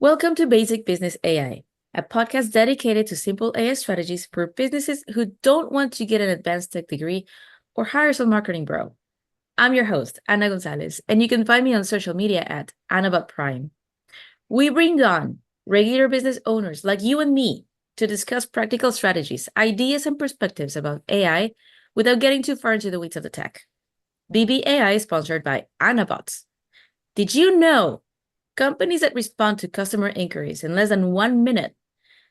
Welcome to Basic Business AI, a podcast dedicated to simple AI strategies for businesses who don't want to get an advanced tech degree or hire some marketing bro. I'm your host, Ana Gonzalez, and you can find me on social media at AnnaBotPrime. We bring on regular business owners like you and me to discuss practical strategies, ideas, and perspectives about AI without getting too far into the weeds of the tech. BBAI is sponsored by AnnaBots. Did you know companies that respond to customer inquiries in less than 1 minute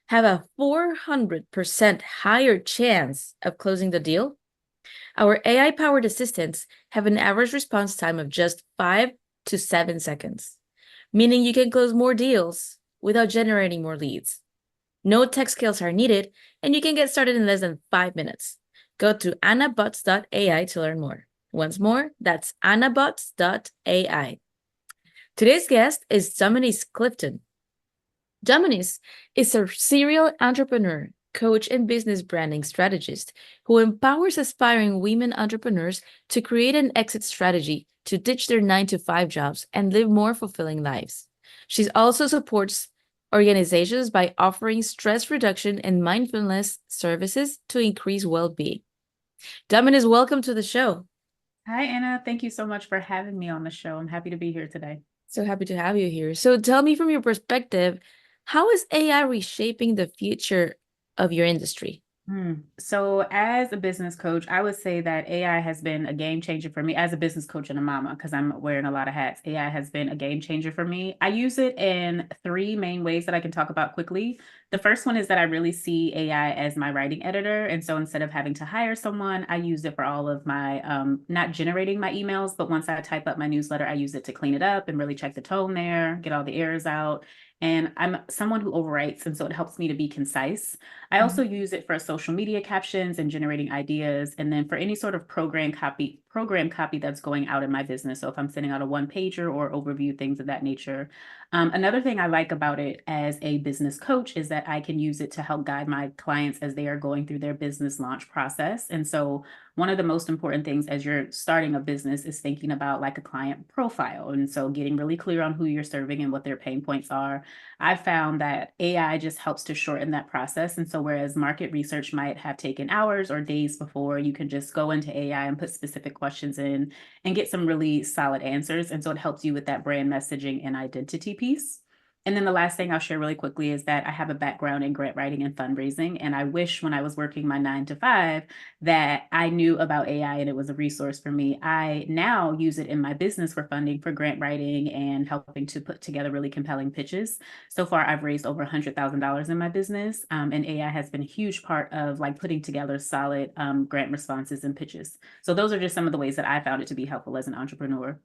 have a 400% higher chance of closing the deal? Our AI powered assistants have an average response time of just 5 to 7 seconds, meaning you can close more deals without generating more leads. No tech skills are needed, and you can get started in less than 5 minutes. Go to annabots.ai to learn more. Once more, that's annabots.ai. Today's guest is Dominiece Clifton. Dominiece is a serial entrepreneur, coach, and business branding strategist who empowers aspiring women entrepreneurs to create an exit strategy to ditch their 9-to-5 jobs and live more fulfilling lives. She also supports organizations by offering stress reduction and mindfulness services to increase well-being. Dominiece, welcome to the show. Hi, Anna. Thank you so much for having me on the show. I'm happy to be here today. So happy to have you here. So tell me from your perspective, how is AI reshaping the future of your industry? So, as a business coach, I would say that AI has been a game changer for me as a business coach and a mama, because I'm wearing a lot of hats. AI has been a game changer for me. I use it in three main ways that I can talk about quickly. The first one is that I really see AI as my writing editor. And so instead of having to hire someone, I use it for all of my, not generating my emails, but once I type up my newsletter, I use it to clean it up and really check the tone there, get all the errors out. And I'm someone who overwrites, and so it helps me to be concise. I also use it for social media captions and generating ideas, and then for any sort of program copy that's going out in my business. So if I'm sending out a one pager or overview, things of that nature. Another thing I like about it as a business coach is that I can use it to help guide my clients as they are going through their business launch process. And so one of the most important things as you're starting a business is thinking about like a client profile. And so getting really clear on who you're serving and what their pain points are. I found that AI just helps to shorten that process. And so whereas market research might have taken hours or days before, you can just go into AI and put specific questions in and get some really solid answers. And so it helps you with that brand messaging and identity piece. And then the last thing I'll share really quickly is that I have a background in grant writing and fundraising. And I wish when I was working my 9 to 5 that I knew about AI and it was a resource for me. I now use it in my business for funding for grant writing and helping to put together really compelling pitches. So far, I've raised over $100,000 in my business, and AI has been a huge part of like putting together solid grant responses and pitches. So those are just some of the ways that I found it to be helpful as an entrepreneur.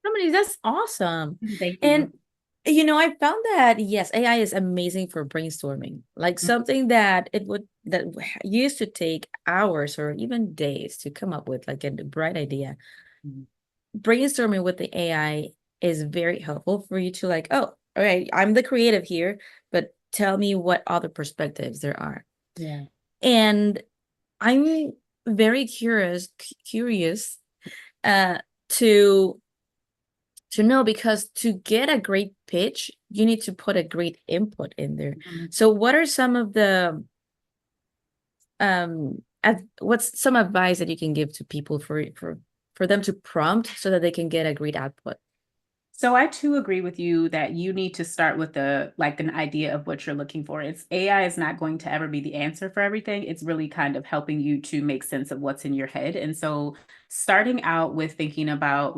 Dominique, that's awesome. Thank And you. I found that yes, AI is amazing for brainstorming. Like something that used to take hours or even days to come up with, like a bright idea. Mhm. Brainstorming with the AI is very helpful for you to like, oh, all right, I'm the creative here, but tell me what other perspectives there are. Yeah. And I'm very curious uh to know, because to get a great pitch, you need to put a great input in there. Mhm. So what are some of the what's some advice that you can give to people for them to prompt so that they can get a great output? So I too agree with you that you need to start with an idea of what you're looking for. It's AI is not going to ever be the answer for everything. It's really kind of helping you to make sense of what's in your head. And so starting out with thinking about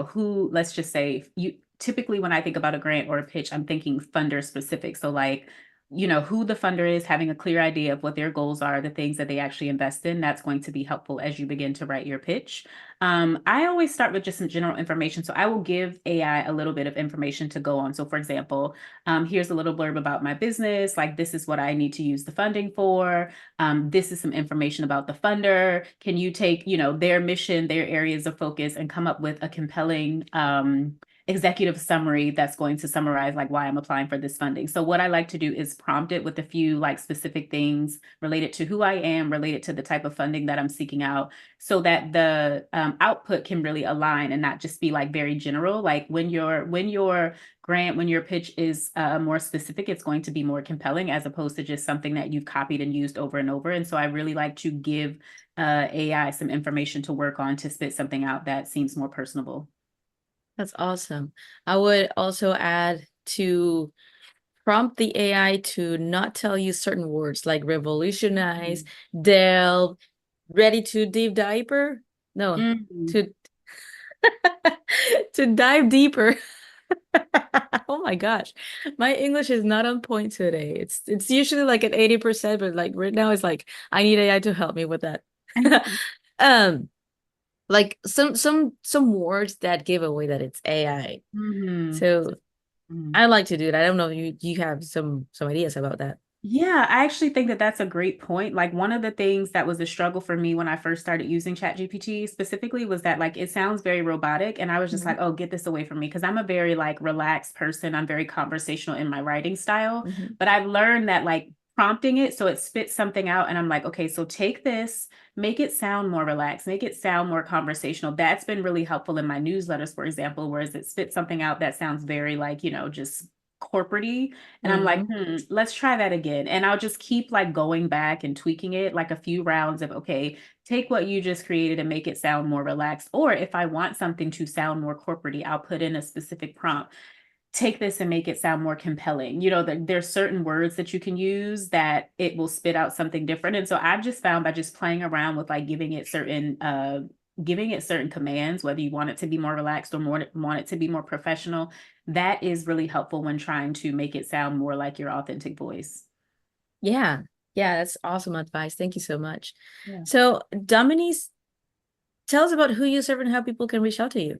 who, let's just say you typically when I think about a grant or a pitch, I'm thinking funder specific. So like who the funder is, having a clear idea of what their goals are, the things that they actually invest in, that's going to be helpful as you begin to write your pitch. I always start with just some general information. So I will give AI a little bit of information to go on. So, for example, here's a little blurb about my business. Like, this is what I need to use the funding for. This is some information about the funder. Can you take, their mission, their areas of focus, and come up with a compelling executive summary that's going to summarize like why I'm applying for this funding. So what I like to do is prompt it with a few like specific things related to who I am, related to the type of funding that I'm seeking out, so that the output can really align and not just be like very general. Like when your pitch is more specific, it's going to be more compelling as opposed to just something that you've copied and used over and over. And so I really like to give AI some information to work on to spit something out that seems more personable. That's awesome. I would also add to prompt the AI to not tell you certain words like revolutionize, Mhm. delve, ready to deep diaper. No, Mhm. to to dive deeper. Oh my gosh. My English is not on point today. It's usually like at 80%, but like right now it's like I need AI to help me with that. Um, like some words that give away that it's AI. Mhm. So I like to do it. I don't know if you have some ideas about that. Yeah, I actually think that that's a great point. Like one of the things that was a struggle for me when I first started using ChatGPT specifically was that like it sounds very robotic and I was just Mhm, like, "Oh, get this away from me," because I'm a very like relaxed person. I'm very conversational in my writing style, mhm. but I've learned that like prompting it so it spits something out and I'm like, "Okay, so take this, make it sound more relaxed, make it sound more conversational." That's been really helpful in my newsletters, for example, whereas it spits something out that sounds very like, just corporate. And I'm like, Mhm. let's try that again. And I'll just keep like going back and tweaking it like a few rounds of, okay, take what you just created and make it sound more relaxed. Or if I want something to sound more corporate, I'll put in a specific prompt. Take this and make it sound more compelling. There's certain words that you can use that it will spit out something different. And so I've just found by just playing around with like giving it certain commands, whether you want it to be more relaxed or more want it to be more professional, that is really helpful when trying to make it sound more like your authentic voice. Yeah. Yeah, that's awesome advice. Thank you so much. Yeah. So, Dominique, tell us about who you serve and how people can reach out to you.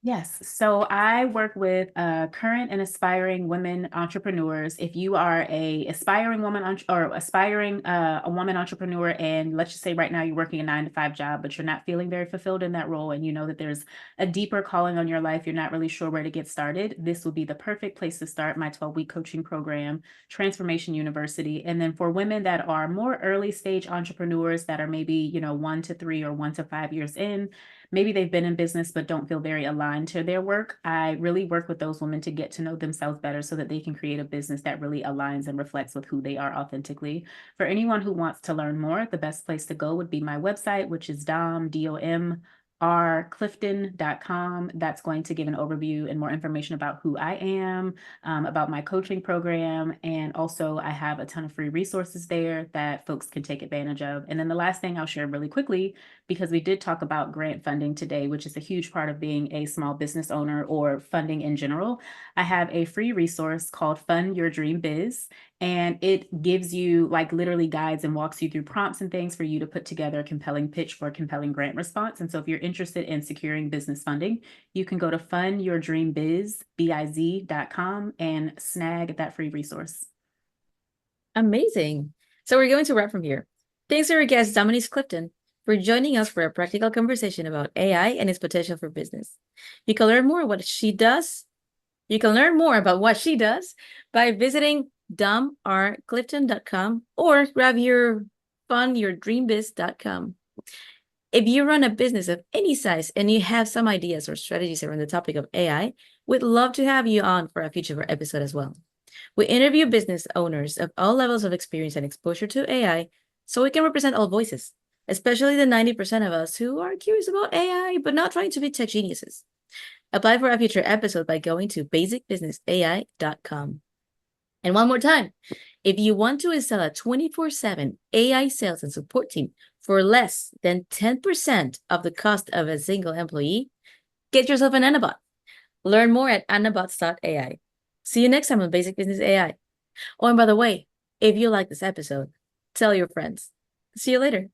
Yes. So I work with current and aspiring women entrepreneurs. If you are a aspiring woman or aspiring a woman entrepreneur, and let's just say right now you're working a 9 to 5 job, but you're not feeling very fulfilled in that role, and you know that there's a deeper calling on your life, you're not really sure where to get started, this will be the perfect place to start my 12-week coaching program, Transformation University. And then for women that are more early stage entrepreneurs that are maybe, 1 to 3 or 1 to 5 years in, maybe they've been in business but don't feel very aligned to their work. I really work with those women to get to know themselves better so that they can create a business that really aligns and reflects with who they are authentically. For anyone who wants to learn more, the best place to go would be my website, which is DomRClifton.com. That's going to give an overview and more information about who I am, about my coaching program. And also, I have a ton of free resources there that folks can take advantage of. And then the last thing I'll share really quickly, because we did talk about grant funding today, which is a huge part of being a small business owner or funding in general. I have a free resource called Fund Your Dream Biz, and it gives you like literally guides and walks you through prompts and things for you to put together a compelling pitch for a compelling grant response. And so if you're interested in securing business funding, you can go to fundyourdreambiz.com and snag that free resource. Amazing. So we're going to wrap from here. Thanks to our guest, Dominique Clifton, for joining us for a practical conversation about AI and its potential for business. You can learn more what she does. You can learn more about what she does by visiting domrclifton.com or grab your fundyourdreambiz.com. If you run a business of any size and you have some ideas or strategies around the topic of AI, we'd love to have you on for a future episode as well. We interview business owners of all levels of experience and exposure to AI so we can represent all voices, especially the 90% of us who are curious about AI but not trying to be tech geniuses. Apply for a future episode by going to basicbusinessai.com. And one more time, if you want to install a 24/7 AI sales and support team for less than 10% of the cost of a single employee, get yourself an Annabot. Learn more at annabots.ai. See you next time on Basic Business AI. Oh, and by the way, if you like this episode, tell your friends. See you later.